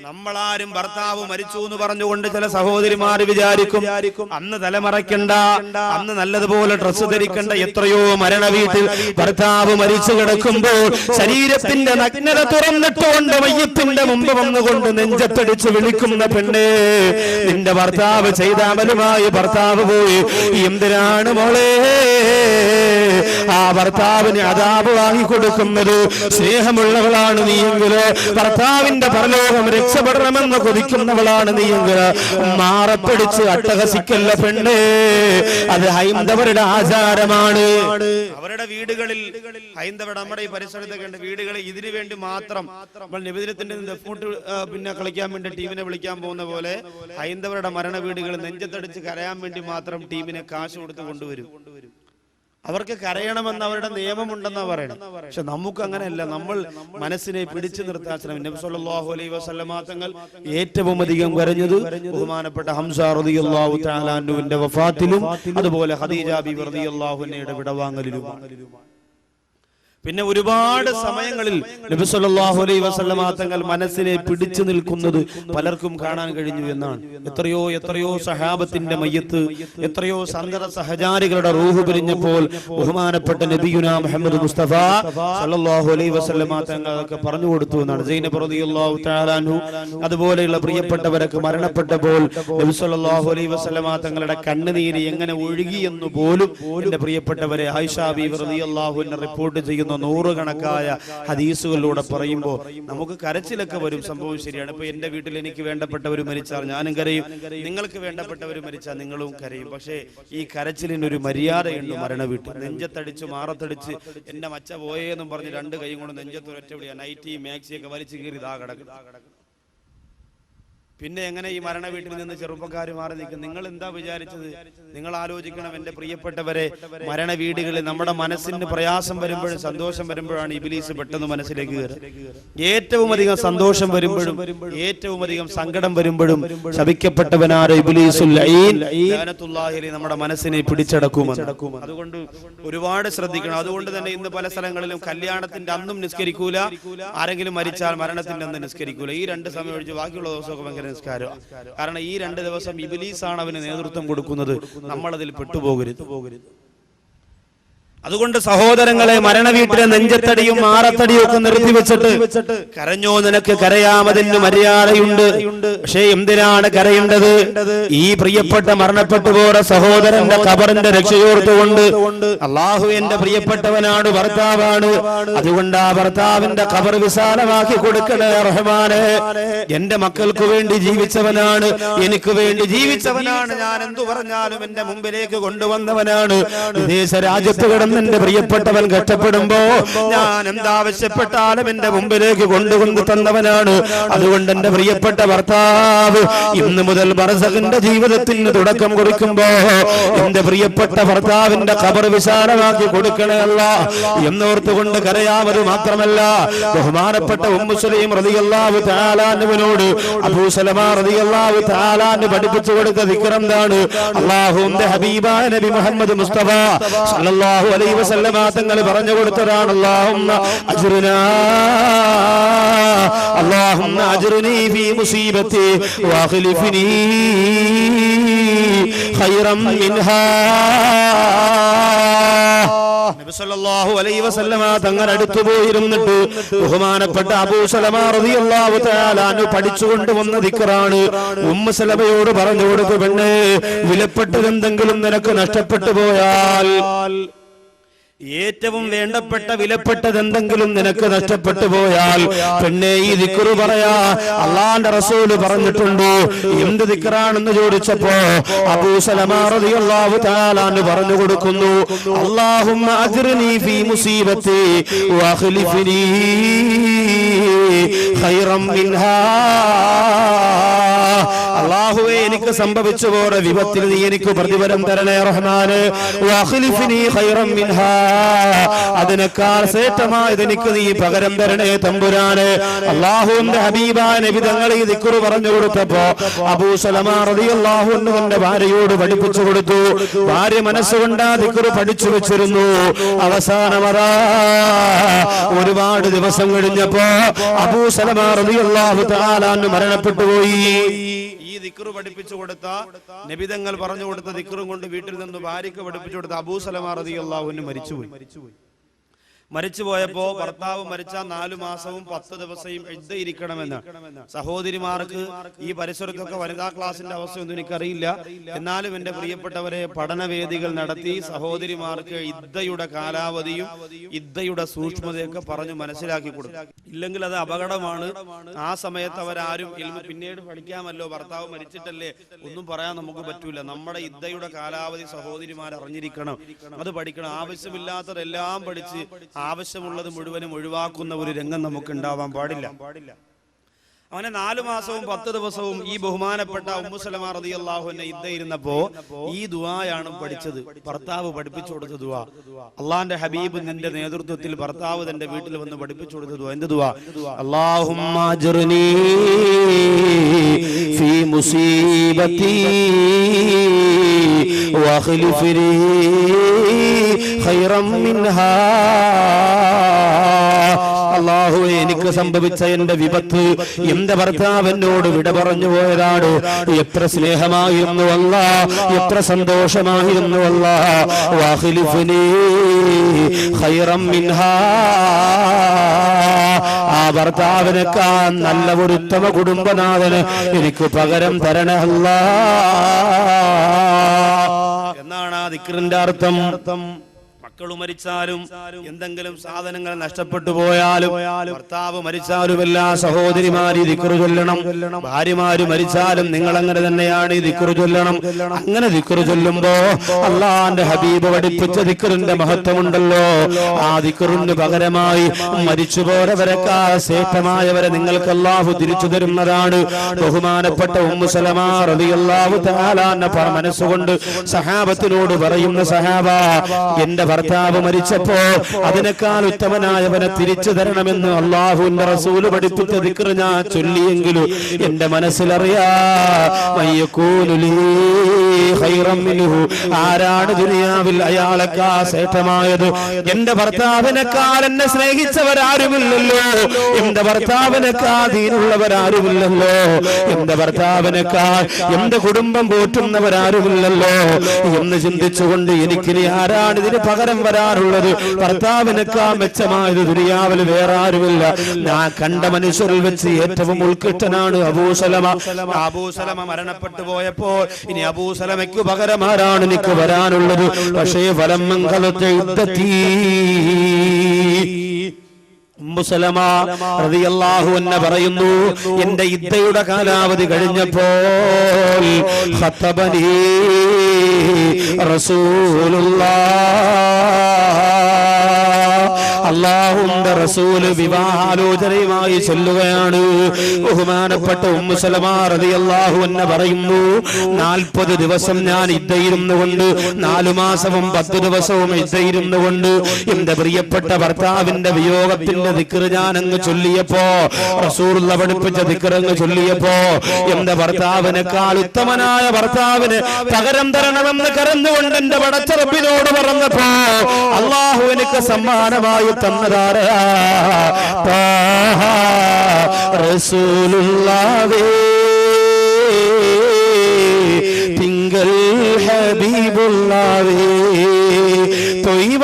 നമ്മളാരും ഭർത്താവ് മരിച്ചു എന്ന് പറഞ്ഞുകൊണ്ട് ചില സഹോദരിമാര് വിചാരിക്കും അന്ന് തലമറയ്ക്കണ്ട, അന്ന് നല്ലതുപോലെ ഡ്രസ്സ് ധരിക്കണ്ട. എത്രയോ മരണ വീട്ടിൽ ഭർത്താവ് മരിച്ചു കിടക്കുമ്പോൾ ശരീരത്തിന്റെ നഗ്നത തുറന്നിട്ടുകൊണ്ട് മയ്യത്തിന്റെ മുമ്പ് വന്നുകൊണ്ട് നെഞ്ചത്തടിച്ച് വിളിക്കുന്ന പെണ്ണേ, നിന്റെ ഭർത്താവ് ചെയ്ത അമലുമായി ഭർത്താവ് പോയി, എന്തിനാണ് മോളെ ആ ഭർത്താവിന് അദാബ് വാങ്ങിക്കൊടുക്കുന്നത്? സ്നേഹമുള്ളവളാണ് നീയെങ്കില്, ഭർത്താവിന്റെ പരലോകം രക്ഷപ്പെടണമെന്ന് കൊതിക്കുന്നവളാണ് നീയെങ്കില് മാറപ്പിടിച്ച് അട്ടഹസിക്കല്ല പെണ്ണേ. അത് ഹൈന്ദവരുടെ ആചാരമാണ്. അവരുടെ വീടുകളിൽ ഹൈന്ദവരുടെ, നമ്മുടെ ഈ പരിസരത്തൊക്കെ ഉണ്ട് വീടുകളിൽ ഇതിനു വേണ്ടി മാത്രം നമ്മൾ നിബിദിനത്തിന്റെ ഫുട്ട് പിന്നെ കളിക്കാൻ വേണ്ടി ടീമിനെ വിളിക്കാൻ പോകുന്ന പോലെ ഹൈന്ദവരുടെ മരണ വീടുകളിൽ നെഞ്ചത്തടിച്ച് കരയാൻ വേണ്ടി മാത്രം ടീമിനെ കാശ് കൊടുത്ത് കൊണ്ടുവരും. അവർക്ക് കരയണമെന്ന് അവരുടെ നിയമമുണ്ടെന്നാ പറയണം. പക്ഷെ നമുക്ക് അങ്ങനെയല്ല. നമ്മൾ മനസ്സിനെ പിടിച്ചു നിർത്താൻ ശ്രമിക്കും. നബി സല്ലല്ലാഹു അലൈഹി വസല്ലമ തങ്ങൾ ഏറ്റവും അധികം കരഞ്ഞത് ബഹുമാനപ്പെട്ട ഹംസ റളിയല്ലാഹു തആല അൻഹുവിന്റെ വഫാത്തിലും അതുപോലെ ഖദീജ ബിബി റളിയല്ലാഹു അൻഹയുടെ വിടവാങ്ങലിലുമാണ്. പിന്നെ ഒരുപാട് സമയങ്ങളിൽ നബി സല്ലല്ലാഹു അലൈഹി വസല്ലമ തങ്ങൾ മനസ്സിനെ പിടിച്ചു നിൽക്കുന്നത് പലർക്കും കാണാൻ കഴിഞ്ഞു എന്നാണ്. എത്രയോ സഹാബത്തിന്റെ മയ്യത്ത്, എത്രയോ സന്തത സഹചാരികളുടെ റൂഹ് പിരിഞ്ഞപ്പോൾ ബഹുമാനപ്പെട്ട നബിയുനാ മുഹമ്മദ് മുസ്തഫ സല്ലല്ലാഹു അലൈഹി വസല്ലമ തങ്ങൾക്ക് പറഞ്ഞു കൊടുത്തു എന്നാണ്. സൈനബ് റളിയല്ലാഹു തആല അൻഹു അതുപോലെയുള്ള പ്രിയപ്പെട്ടവരൊക്കെ മരണപ്പെട്ടപ്പോൾ നബി സല്ലല്ലാഹു അലൈഹി വസല്ലമ തങ്ങളുടെ കണ്ണുനീര് എങ്ങനെ ഒഴുകി എന്ന് പോലും എന്റെ പ്രിയപ്പെട്ടവരെ ആയിഷ ബീവി റളിയല്ലാഹു അൻഹ റിപ്പോർട്ട് ചെയ്യുന്നു. നൂറുകണക്കായ ഹദീസുകളിലൂടെ പറയുമ്പോൾ നമുക്ക് കരച്ചിലൊക്കെ വരും. സംഭവം ശരിയാണ്. ഇപ്പൊ എന്റെ വീട്ടിൽ എനിക്ക് വേണ്ടപ്പെട്ടവർ മരിച്ചാൽ ഞാനും കരയും, നിങ്ങൾക്ക് വേണ്ടപ്പെട്ടവർ മരിച്ചാൽ നിങ്ങളും കരയും. പക്ഷേ ഈ കരച്ചിലിനൊരു മര്യാദയുണ്ട്. മരണ വീട്ടിൽ നെഞ്ചത്തടിച്ച് മാറത്തടിച്ച് എന്റെ മച്ച പോയേന്നും പറഞ്ഞ് രണ്ട് കൈയും കൊണ്ട് നെഞ്ചത്തൊരൊറ്റ വിളിയാ, നൈറ്റി മാക്സിയൊക്കെ വലിച്ചു കീറി ഇതാ കിടക്കും. പിന്നെ എങ്ങനെ ഈ മരണ വീട്ടിൽ നിന്ന് ചെറുപ്പക്കാർ മാറി നിൽക്കും? നിങ്ങൾ എന്താ വിചാരിച്ചത്? നിങ്ങൾ ആലോചിക്കണം എന്റെ പ്രിയപ്പെട്ടവരെ, മരണ വീടുകളിൽ നമ്മുടെ മനസ്സിന് പ്രയാസം വരുമ്പോഴും സന്തോഷം വരുമ്പോഴാണ് ഇബ്ലീസ് പെട്ടെന്ന് മനസ്സിലേക്ക് കയറുക. ഏറ്റവും അധികം സന്തോഷം വരുമ്പോഴും ഏറ്റവും അധികം സങ്കടം വരുമ്പോഴും ശപിക്കപ്പെട്ടവനാണ് ഇബ്ലീസുൽ ലഈൻ ലഅനത്തുല്ലാഹി നമ്മുടെ മനസ്സിനെ പിടിച്ചടക്കുമെന്ന്. അതുകൊണ്ട് ഒരുപാട് ശ്രദ്ധിക്കണം. അതുകൊണ്ട് തന്നെ ഇന്ന് പല സ്ഥലങ്ങളിലും കല്യാണത്തിന്റെ അന്നും നിസ്കരിക്കൂല, ആരെങ്കിലും മരിച്ചാൽ മരണത്തിന്റെ അന്ന് നിസ്കരിക്കൂല. ഈ രണ്ട് സമയം ഒഴിച്ച് ബാക്കിയുള്ള ദിവസമൊക്കെ ഭയങ്കര നിസ്കാരം. കാരണം ഈ 2 ദിവസം ഇബ്ലീസാണ് അവന് നേതൃത്വം കൊടുക്കുന്നത്. നമ്മളതിൽ പെട്ടുപോകരുത്. അതുകൊണ്ട് സഹോദരങ്ങളെ, മരണവീട്ടിലെ നെഞ്ചത്തടിയും മാറത്തടിയും ഒക്കെ നിർത്തിവെച്ചിട്ട് കരഞ്ഞോ, നിനക്ക് കരയാമതിന് മര്യാദയുണ്ട്. പക്ഷേ എന്തിനാണ് കരയേണ്ടത്? ഈ പ്രിയപ്പെട്ട മരണപ്പെട്ടു പോയ സഹോദരന്റെ ഖബറിന്റെ രക്ഷയോർത്തുകൊണ്ട് അള്ളാഹു എന്റെ പ്രിയപ്പെട്ടവനാണ്, ഭർത്താവാണ്, അതുകൊണ്ട് ആ ഭർത്താവിന്റെ ഖബർ വിശാലമാക്കി കൊടുക്കണേ റഹ്മാനെ. എന്റെ മക്കൾക്ക് വേണ്ടി ജീവിച്ചവനാണ്, എനിക്ക് വേണ്ടി ജീവിച്ചവനാണ്, ഞാൻ എന്തു പറഞ്ഞാലും എന്റെ മുമ്പിലേക്ക് കൊണ്ടുവന്നവനാണ്. വിദേശ രാജ്യത്ത് എന്റെ പ്രിയപ്പെട്ടവൻ കഷ്ടപ്പെടുമ്പോ ഞാൻ എന്താവശ്യപ്പെട്ടാലും എന്റെ മുമ്പിലേക്ക് കൊണ്ടുവന്ന് തന്നവനാണ്. അതുകൊണ്ട് എന്റെ പ്രിയപ്പെട്ട ഭർത്താവ് ഇന്ന് മുതൽ ബർസഖിന്റെ ജീവിതത്തിന് തുടക്കം കുറിക്കുമ്പോ എന്റെ പ്രിയപ്പെട്ട ഭർത്താവിന്റെ ഖബർ വിശാലമാക്കി കൊടുക്കണേ അല്ലാഹ് എന്നോർത്തുകൊണ്ട് കരയാമത് മാത്രമല്ല, ബഹുമാനപ്പെട്ട ഉമ്മു സുലൈം റളിയല്ലാഹു തആല അൻഹുവിനോട് അബൂ സലമ റളിയല്ലാഹു തആല അൻഹു പഠിപ്പിച്ചു കൊടുത്ത ദിക്ർ എന്താണ്? അല്ലാഹുവിന്റെ ഹബീബായ നബി മുഹമ്മദ് മുസ്തഫ സല്ലല്ലാഹു അലൈഹി വസല്ലമ തങ്ങൾ പറഞ്ഞു കൊടുത്തതാണ്. അല്ലാഹുമ്മ അജ്റുനി ഫീ മുസീബതി വഖ്ലിഫ്നി ഖൈറൻ മിൻഹാ. നബി സല്ലല്ലാഹു അലൈഹി വസല്ലമ തങ്ങൾ അടുത്തു പോയിരുന്നിട്ട് ബഹുമാനപ്പെട്ട അബൂ സലമ റളിയല്ലാഹു തആല അൻഹു പഠിച്ചുകൊണ്ട് വന്ന ദിക്റാണ്. ഉമ്മു സലമയോട് പറഞ്ഞു കൊടുത്തു, പെണ്ണേ, വിലപ്പെട്ടത് എന്തെങ്കിലും നിനക്ക് നഷ്ടപ്പെട്ടു പോയാൽ, ഏറ്റവും വേണ്ടപ്പെട്ട വിലപ്പെട്ടത് എന്തെങ്കിലും നിനക്ക് നഷ്ടപ്പെട്ടു പോയാൽ പെണ്ണെ ഈ ദിക്ർ പറയാ. അല്ലാഹുവിന്റെ റസൂൽ പറഞ്ഞിട്ടുണ്ടോ? എന്ത് ദിക്റാണെന്ന് ചോദിച്ചപ്പോ അബൂ സലമ റളിയല്ലാഹു തആല അൻഹു പറഞ്ഞു കൊടുക്കുന്നു, അല്ലാഹുമ്മ അജ്റിനി ഫീ മുസീബതി വഖ്ലിഫ്നി ഖൈറൻ മിൻഹാ. അല്ലാഹുവേ, എനിക്ക് സംഭവിച്ചു പോയ വിപത്തിൽ നീ എനിക്ക് പ്രതിഫലം തരണേ റഹ്മാനെ. വഖ്ലിഫ്നി ഖൈറൻ മിൻഹാ, അതിനേക്കാൾ ശ്രേഷ്ഠമായത് എനിക്ക് നീ പകരം തരണേ തമ്പുരാനെ. അല്ലാഹുവിന്റെ ഹബീബായ നബി തങ്ങൾ ഈ ദിക്ർ പറഞ്ഞു കൊടുത്തപ്പോ അബൂ സലമ റളിയല്ലാഹു അൻഹു തന്റെ ഭാര്യയോട് പഠിപ്പിച്ചു കൊടുത്തു. ഭാര്യ മനസ്സുകൊണ്ട് ആ ദിക്ർ പഠിച്ചു വെച്ചിരുന്നു. അവസാനമതാ ഒരുപാട് ദിവസം കഴിഞ്ഞപ്പോ അബൂ സലമ റളിയല്ലാഹു തആല അൻഹു മരണപ്പെട്ടു പോയി. ഈ ദിക്ർ പഠിപ്പിച്ചു കൊടുത്ത നബി തങ്ങൾ പറഞ്ഞു കൊടുത്ത ദിക്റും കൊണ്ട് വീട്ടിൽ നിന്ന് ഭാര്യയ്ക്ക് പഠിപ്പിച്ചു കൊടുത്ത അബൂ സലമ റളിയല്ലാഹു അൻഹു മരിച്ചുപോയി. മരിച്ചുപോയപ്പോ ഭർത്താവ് മരിച്ച 4 മാസവും 10 ദിവസവും ഇദ്ദ ഇരിക്കണമെന്ന്. സഹോദരിമാർക്ക് ഈ പരിസരത്തൊക്കെ വനിതാ ക്ലാസിന്റെ അവസ്ഥയൊന്നും എനിക്കറിയില്ല. എന്നാലും എന്റെ പ്രിയപ്പെട്ടവരെ, പഠനവേദികൾ നടത്തി സഹോദരിമാർക്ക് ഇദ്ദയുടെ കാലാവധിയും ഇദ്ദയുടെ സൂക്ഷ്മതയൊക്കെ പറഞ്ഞു മനസ്സിലാക്കി കൊടുക്കും. ഇല്ലെങ്കിൽ അത് അപകടമാണ്. ആ സമയത്ത് അവരാരും പിന്നീട് പഠിക്കാമല്ലോ, ഭർത്താവ് മരിച്ചിട്ടല്ലേ, ഒന്നും പറയാൻ നമുക്ക് പറ്റൂല. നമ്മുടെ ഇദ്ദയുടെ കാലാവധി സഹോദരിമാർ അറിഞ്ഞിരിക്കണം, അത് പഠിക്കണം. ആവശ്യമില്ലാത്തതെല്ലാം പഠിച്ച് ആവശ്യമുള്ളത് മുഴുവനും ഒഴിവാക്കുന്ന ഒരു രംഗം നമുക്ക് ഉണ്ടാവാൻ പാടില്ല. അവനെ 4 മാസവും 10 ദിവസവും ഈ ബഹുമാനപ്പെട്ട ഉമ്മു സലമ റളിയല്ലാഹു അൻഹ ഇദ്ദ ഇരുന്നപ്പോ ഈ ദുആയാണ് പഠിച്ചത്. ഭർത്താവ് പഠിപ്പിച്ചു കൊടുത്ത ദുആ, അല്ലാഹുവിന്റെ ഹബീബ് നിന്റെ നേതൃത്വത്തിൽ ഭർത്താവ് തന്റെ വീട്ടിൽ വന്ന് പഠിപ്പിച്ചു കൊടുത്ത ദുആ. എന്ത് ദുആ? അല്ലാഹുമ്മ അജ്റിനി ഫീ മുസീബതി വഖ്ലിഫ്നി ഖൈറൻ മിൻഹാ. അല്ലാഹുവേ, എനിക്ക് സംഭവിച്ച എന്റെ വിപത്ത് എന്റെ ഭർത്താവിനോട് വിട പറഞ്ഞു പോയതാണ്. എത്ര സ്നേഹമായിരുന്നു അല്ലാഹ്, എത്ര സന്തോഷമായിരുന്നു അല്ലാഹ്. വഖ്ലിഫ്നി ഖൈറൻ മിൻഹാ. ആ ഭർത്താവിനേക്കാൾ നല്ല ഒരു ഉത്തമ കുടുംബനാഥന് എനിക്ക് പകരം തരണേ അല്ലാഹ് എന്നാണ് ആ ദിക്റിന്റെ അർത്ഥം. മക്കൾ മരിച്ചാലും എന്തെങ്കിലും സാധനങ്ങൾ നഷ്ടപ്പെട്ടു പോയാലും ഭർത്താവ് മരിച്ചാലും എല്ലാ സഹോദരിമാര് ദിക്റ് ചൊല്ലണം. ഭാര്യമാര് മരിച്ചാലും നിങ്ങൾ അങ്ങനെ തന്നെയാണ് ദിക്റ് ചൊല്ലണം. അങ്ങനെ ദിക്റ് ചൊല്ലുമ്പോ അള്ളാന്റെ ഹബീബ് പഠിപ്പിച്ച ദിക്റിന്റെ മഹത്വമുണ്ടല്ലോ. ആ ദിക്റിന് പകരമായി മരിച്ചുപോയവരെക്കാൾ ശ്രേഷ്ഠമായവരെ നിങ്ങൾക്ക് അല്ലാഹു തിരിച്ചു തരുന്നതാണ്. ബഹുമാനപ്പെട്ട ഉമ്മു സലമ റളിയല്ലാഹു തആല അൻഹ മനസ്സുകൊണ്ട് സഹാബത്തിനോട് പറയുന്ന, സഹാബ, എന്റെ ഭർത്താവ് മരിച്ചപ്പോ അതിനേക്കാൾ ഉത്തമനായവനെ തിരിച്ചു തരണമെന്ന് അല്ലാഹുവിന്റെ റസൂല് പഠിപ്പിച്ച ദിക്റ് ഞാൻ ചൊല്ലിയെങ്കിലും എന്റെ മനസ്സിലറിയാ, ആരാണ് ദുനിയാവിൽ അയാളെക്കാൾ ശ്രേഷ്ഠമായത്? എന്റെ ഭർത്താവിനേക്കാൾ എന്നെ സ്നേഹിച്ചവരാരുമില്ലല്ലോ, എന്റെ ഭർത്താവിനേക്കാൾ ദീനുള്ളവരാരുമില്ലല്ലോ, എന്റെ ഭർത്താവിനേക്കാൾ എന്റെ കുടുംബം പോറ്റുന്നവരാരുമില്ലല്ലോ എന്ന് ചിന്തിച്ചുകൊണ്ട് എനിക്കിനി ആരാണ് ഇതിന് പകരം വരാറുള്ളത്? ഭർത്താവിനേക്കാൾ മെച്ചമായത് ദുനിയാവിൽ വേറെ ആരുമില്ല. ഞാൻ കണ്ട മനുഷ്യരിൽ വെച്ച് ഏറ്റവും ഉത്കൃഷ്ടനാണ് അബൂസലമ. അബൂസലമ മരണപ്പെട്ടു പോയപ്പോ ഇനി അബൂസലമയ്ക്ക് പകരം ആരാണ് എനിക്ക് വരാനുള്ളത്? പക്ഷേ ഫലമംഗലത്തെ യുദ്ധത്തി ഉമ്മു സലമ റളിയല്ലാഹു അൻഹ പറയുന്നു, എന്റെ ഇദ്ദയുടെ കാലാവധി കഴിഞ്ഞപ്പോൾ ഖതബനി റസൂലുള്ളാഹ്, അല്ലാഹുവിന്റെ റസൂല് വിവാഹാലോചനയുമായി ചെല്ലുകയാണ്. ബഹുമാനപ്പെട്ട ഉമ്മു സലമ റളിയല്ലാഹു അൻഹ പറയുന്നു, 40 ദിവസം ഞാൻ ഇദ്ദയിരുന്നുകൊണ്ട്, 4 മാസവും 10 ദിവസവും ഇദ്ദയിരുന്നുകൊണ്ട് എന്റെ പ്രിയപ്പെട്ട ഭർത്താവിന്റെ വിയോഗത്തിന്റെ ദിക്റ് ഞാൻ അങ്ങ് ചൊല്ലിയപ്പോ, റസൂലുള്ള പഠിപ്പിച്ച ദിക്റ് അങ്ങ് ചൊല്ലിയപ്പോ, എന്റെ ഭർത്താവിനേക്കാൾ ഉത്തമനായ ഭർത്താവിന് പകരം തരണമെന്ന് കരഞ്ഞുകൊണ്ട് എന്റെ പടച്ച റബ്ബിനോട് പറഞ്ഞപ്പോ അല്ലാഹു എനിക്ക് സമ്മാനമായി തന്നതാരാ? റസൂലുള്ളാഹേ, തിങ്കൾ ഹബീബുള്ളാഹേ, തൊയ്വ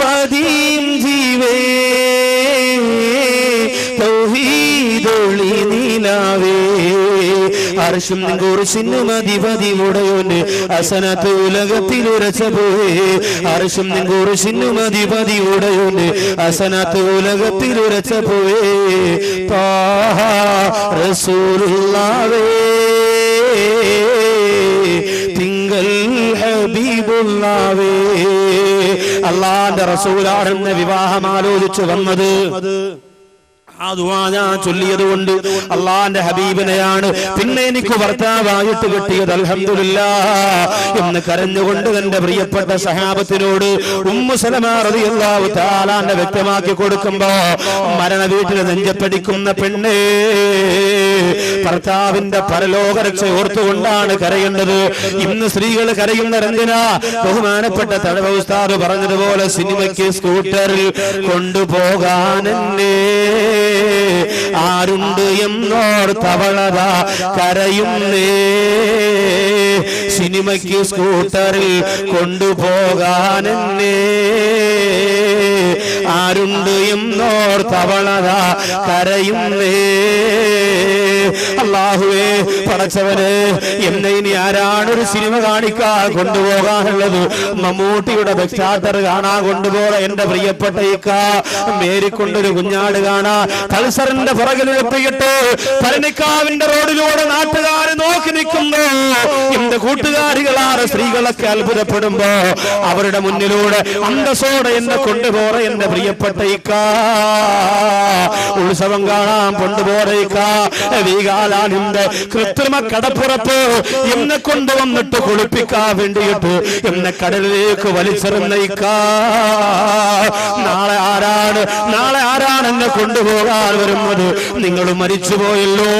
പദീം ജീവേ, തൗഹീദൊളി നീലാവേ, അർശും കുർസിനും അധിപതിയുടയോന് അസനത്ത് ഉലകത്തിൽ ഉരച്ച പോയേ, അർശും കുർസിനും അധിപതിയുടയോന് അസനത്ത് ഉലകത്തിൽ ഉരച്ച പോയേ, താഹ റസൂലുള്ളാഹേ, തിങ്കൾ ഹബീബുള്ളാഹേ. അല്ലാഹുവിന്റെ റസൂലാണെന്ന് വിവാഹം ആലോചിച്ചു വന്നത്. ആ ദുആ ഞാൻ ചൊല്ലിയത് കൊണ്ട് അള്ളാന്റെ ഹബീബിനെയാണ് പിന്നെ എനിക്ക് ഭർത്താവായിട്ട് കിട്ടിയത്, അൽഹംദുലില്ലാഹ് എന്ന് കരഞ്ഞുകൊണ്ട് തന്റെ പ്രിയപ്പെട്ട സഹാബത്തിനോട് ഉമ്മു സലമ റളിയല്ലാഹു തആല അൻഹ വ്യക്തമാക്കി കൊടുക്കുമ്പോ, മരണ വീട്ടിൽ നെഞ്ചപ്പടിക്കുന്ന പെണ്ണേ, ഭർത്താവിന്റെ പരലോക രക്ഷ ഓർത്തുകൊണ്ടാണ് കരയേണ്ടത്. ഇന്ന് സ്ത്രീകൾ കരയുന്ന എന്തിനാ? ബഹുമാനപ്പെട്ട തഴവ ഉസ്താദ് പറഞ്ഞതുപോലെ സിനിമയ്ക്ക് സ്കൂട്ടറിൽ കൊണ്ടുപോകാൻ എന്നെ ആരുണ്ട് എന്നോർത്തവളതാ കരയുന്നേ, സിനിമയ്ക്ക് സ്കൂട്ടറിൽ കൊണ്ടുപോകാൻ എന്നെ ആരുണ്ട് എന്നോർത്തവളതാ കരയുന്നേ. അല്ലാഹുവേ, പടച്ചവനെ, എന്നെ ഇനി ആരാണ് ഒരു സിനിമ കാണിക്കാൻ കൊണ്ടുപോകാനുള്ളത്? മമ്മൂട്ടിയുടെ ബെക്സാറ്റർ കാണാൻ കൊണ്ടുപോകാൻ എന്റെ പ്രിയപ്പെട്ട ഇക്ക മേരിക്കൊണ്ടൊരു കുഞ്ഞാട് കാണാ പൾസറിന്റെ പുറകിൽ എത്തിയിട്ട് പരനിക്കാവിന്റെ റോഡിലൂടെ നാട്ടുകാർ നോക്കി നിൽക്കുന്നു. എന്റെ കൂട്ടുകാരികളാണ് സ്ത്രീകളൊക്കെ അത്ഭുതപ്പെടുമ്പോ അവരുടെ മുന്നിലൂടെ അന്തസ്സോടെ എന്നെ കൊണ്ടുപോറ എന്റെ പ്രിയപ്പെട്ട ഇക്ക ഉത്സവം കാണാൻ കൊണ്ടുപോറ ഇക്ക വീകാലാലിന്റെ കൃത്രിമ കടപ്പുറത്ത് എന്നെ കൊണ്ടുവന്നിട്ട് കുളിപ്പിക്കാൻ വേണ്ടിയിട്ട് എന്നെ കടലിലേക്ക് വലിച്ചെറിഞ്ഞ ഇക്ക, നാളെ ആരാണ് എന്നെ കൊണ്ടുപോകാൻ വരുന്നത്? നിങ്ങൾ മരിച്ചുപോയല്ലോ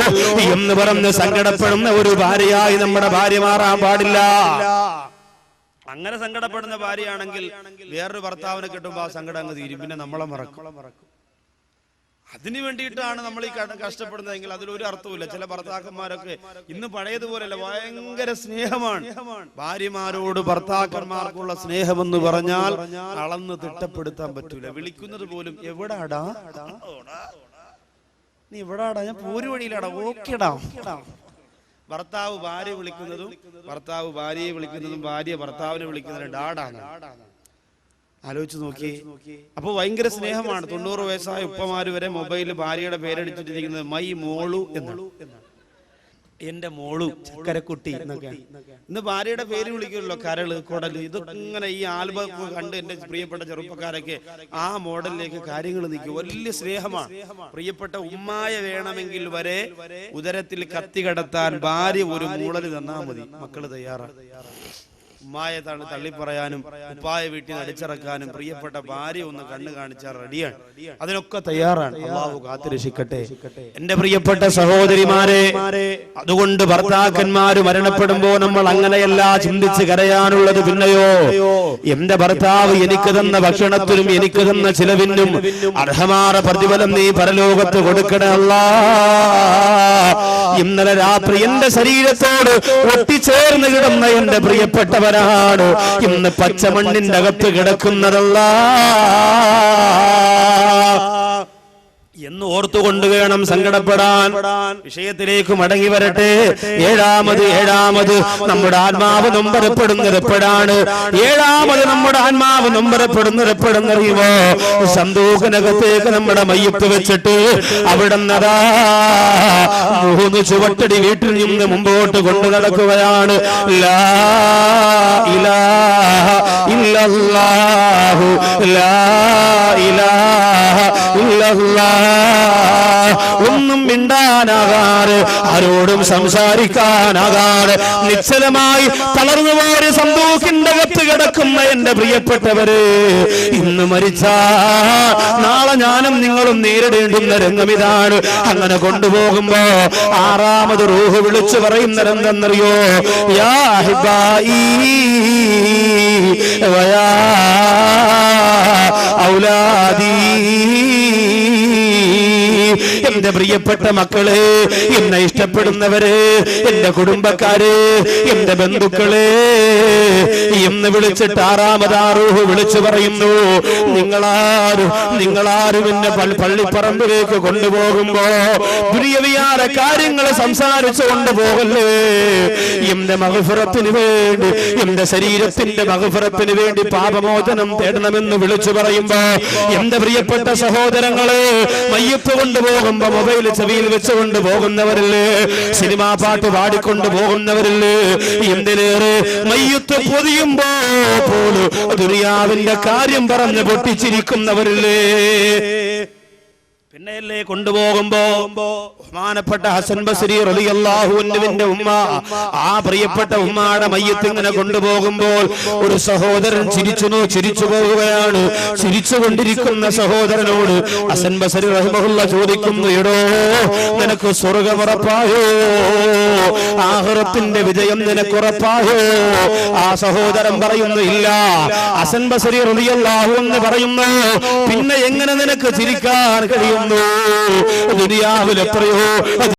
എന്ന് പറഞ്ഞ് സങ്കടപ്പെടുന്ന ഒരു ഭാര്യയായി നമ്മുടെ ഭാര്യ മാറാൻ പാടില്ല. അങ്ങനെ സങ്കടപ്പെടുന്ന ഭാര്യയാണെങ്കിൽ വേറൊരു ഭർത്താവിനെ കിട്ടുമ്പോൾ ആ സങ്കടം അങ്ങ് തീരും, പിന്നെ നമ്മളെ മറക്കും. അതിനു വേണ്ടിയിട്ടാണ് നമ്മൾ ഈ കഷ്ടപ്പെടുന്നതെങ്കിൽ അതിലൊരു അർത്ഥവുമില്ല. ചില ഭർത്താക്കന്മാരൊക്കെ ഇന്ന് പഴയതുപോലെയല്ല, ഭയങ്കര സ്നേഹമാണ്. ഭാര്യമാരോട് ഭർത്താക്കന്മാർക്കുള്ള സ്നേഹമെന്ന് പറഞ്ഞാൽ അളന്ന് തിട്ടപ്പെടുത്താൻ പറ്റൂല. വിളിക്കുന്നത് പോലും എവിടാടാ, നീ എവിടാടാ, ഞാൻ പോരു വഴിയിലാടാ, ഓക്കേടാ. ഭർത്താവ് ഭാര്യ വിളിക്കുന്നതും ഭർത്താവ് ഭാര്യയെ വിളിക്കുന്നതും ഭാര്യ ഭർത്താവിനെ വിളിക്കുന്നതും ഡാഡാണ്. ആലോചിച്ച് നോക്കി. അപ്പൊ ഭയങ്കര സ്നേഹമാണ്. 90 വയസ്സായ ഉപ്പമാര് വരെ മൊബൈലിൽ ഭാര്യയുടെ പേരടിച്ചിട്ടിരിക്കുന്നത് മൈ മോളു എന്നാണ്. എന്റെ മോളു, ചക്കരക്കുട്ടി എന്നൊക്കെയാണ്. ഇന്ന് ഭാര്യയുടെ പേര് വിളിക്കുമല്ലോ, കരള്, കൊടല്. ഇതൊക്കെ ഇങ്ങനെ ഈ ആൽബം കണ്ട് എന്റെ പ്രിയപ്പെട്ട ചെറുപ്പക്കാരൊക്കെ ആ മോഡലിലേക്ക് കാര്യങ്ങൾ നിൽക്കും. വലിയ സ്നേഹമാണ്. പ്രിയപ്പെട്ട ഉമ്മായ വേണമെങ്കിൽ വരെ ഉദരത്തിൽ കത്തി കടത്താൻ ഭാര്യ ഒരു മൂളല് തന്നാ മതി, മക്കള് തയ്യാറാണ്. ഉമ്മായെ തള്ളിപ്പറയാനും ഉപ്പായ വീട്ടിൽ നിന്ന് അടിച്ചിറക്കാനും പ്രിയപ്പെട്ട ഭാര്യ ഒന്ന് കണ്ണു കാണിച്ചാൽ റെഡിയാണ്, അതിനൊക്കെ തയ്യാറാണ്. അള്ളാഹു കാത്തുരക്ഷിക്കട്ടെ. എന്റെ പ്രിയപ്പെട്ട സഹോദരിമാരെ, അതുകൊണ്ട് ഭർത്താക്കന്മാര് മരണപ്പെടുമ്പോ നമ്മൾ അങ്ങനെയല്ല ചിന്തിച്ച് കരയാനുള്ളത്. പിന്നെയോ, എന്റെ ഭർത്താവ് എനിക്ക് തന്ന ഭക്ഷണത്തിനും എനിക്ക് തന്ന ചിലവിനും അർഹമായ പ്രതിഫലം നീ പരലോകത്ത് കൊടുക്കണേ അല്ലാ. ഇന്നലെ രാത്രി എന്റെ ശരീരത്തോട് ഒട്ടിച്ചേർന്ന് കിടന്ന എന്റെ പ്രിയപ്പെട്ടവരാണ് ഇന്ന് പച്ചമണ്ണിന്റെ അകത്ത് കിടക്കുന്നതല്ല എന്ന് ഓർത്തുകൊണ്ട് വേണം സങ്കടപ്പെടാൻ. വിഷയത്തിലേക്ക് മടങ്ങി വരട്ടെ. ഏഴാമത് നമ്മുടെ ആത്മാവ് നൊമ്പരപ്പെടുന്നത് എപ്പോഴാണ്? നമ്മുടെ ആത്മാവ് നൊമ്പരപ്പെടുന്നത് എപ്പോഴെന്നറിയുമോ? സന്തൂഖനകത്തേക്ക് നമ്മുടെ മയ്യത്ത് വെച്ചിട്ട് അവിടെ നിന്നതാ 3 ചുവട്ടടി വീട്ടിൽ നിന്ന് മുമ്പോട്ട് കൊണ്ടു നടക്കുകയാണ്. ലാ ഇലാഹ ഇല്ലല്ലാഹു ലാ ഇലാഹ ഇല്ലല്ലാഹ്. ഒന്നും മിണ്ടാനാകാറ്, ആരോടും സംസാരിക്കാനാകാറ് നിശ്ചലമായി തളർന്നുപോയ സന്തൂഖിന്റെ അകത്ത് കിടക്കുന്ന എന്റെ പ്രിയപ്പെട്ടവര്, ഇന്ന് മരിച്ചാ നാളെ ഞാനും നിങ്ങളും നേരിടേണ്ടുന്ന രംഗം ഇതാണ്. അങ്ങനെ കൊണ്ടുപോകുമ്പോ 6ാമത് റൂഹ് വിളിച്ചു പറയുന്നതെന്തെന്നറിയോ? യാ ഹിബായി വയാ ഔലാദി, എന്റെ പ്രിയപ്പെട്ട മക്കളെ, എന്നെ ഇഷ്ടപ്പെടുന്നവര്, എന്റെ കുടുംബക്കാര്, എന്റെ ബന്ധുക്കളെ എന്ന് വിളിച്ചിട്ട് 6ാമത് റൂഹ് വിളിച്ചു പറയുന്നു, നിങ്ങളാരും എന്നെ പള്ളിപ്പറമ്പിലേക്ക് കൊണ്ടുപോകുമ്പോ ദുനിയവിയായ കാര്യങ്ങൾ സംസാരിച്ചു കൊണ്ടുപോകല്ലേ. എന്റെ മഗ്ഫിറത്തിന് വേണ്ടി, എന്റെ ശരീരത്തിന്റെ മഗ്ഫിറത്തിന് വേണ്ടി പാപമോചനം തേടണമെന്ന് വിളിച്ചു പറയുമ്പോ, എന്റെ പ്രിയപ്പെട്ട സഹോദരങ്ങളെ, മയ്യത്ത് കൊണ്ടുപോകുമ്പോ മൊബൈൽ ചെവിയിൽ വെച്ചുകൊണ്ട് പോകുന്നവരില്ലേ, സിനിമാ പാട്ട് പാടിക്കൊണ്ട് പോകുന്നവരില്ലേ, എന്തിനേറെ മയ്യത്ത് പൊതിയുമ്പോ പോലും ദുനിയാവിന്റെ കാര്യം പറഞ്ഞ് പൊട്ടിച്ചിരിക്കുന്നവരില്ലേ. പിന്നെയല്ലേ കൊണ്ടുപോകുമ്പോ ബഹുമാനപ്പെട്ട ഹസൻ ബസ്രി റളിയല്ലാഹു അൻഹുവിന്റെ ഉമ്മ, ആ പ്രിയപ്പെട്ട ഉമ്മയുടെ മയ്യത്ത് ഇങ്ങനെ കൊണ്ടുപോകുമ്പോൾ ഒരു സഹോദരൻ ചിരിച്ചു പോവുകയാണ്. ചിരിച്ചുകൊണ്ടിരിക്കുന്ന സഹോദരനോട് ഹസൻ ബസ്രി റഹിമഹുല്ലാഹ് ചോദിക്കുന്നു, എടോ നിനക്ക് സ്വർഗ്ഗമുറപ്പായോ? ആഖിറത്തിന്റെ വിജയം നിനക്കുറപ്പായോ? ആ സഹോദരൻ പറയുന്നു, ഇല്ല. ഹസൻ ബസ്രി റളിയല്ലാഹു അൻഹു പറയുന്നു, പിന്നെ എങ്ങനെ നിനക്ക് ചിരിക്കാൻ കഴിയും? ദുനിയാവിൽ എത്രയോ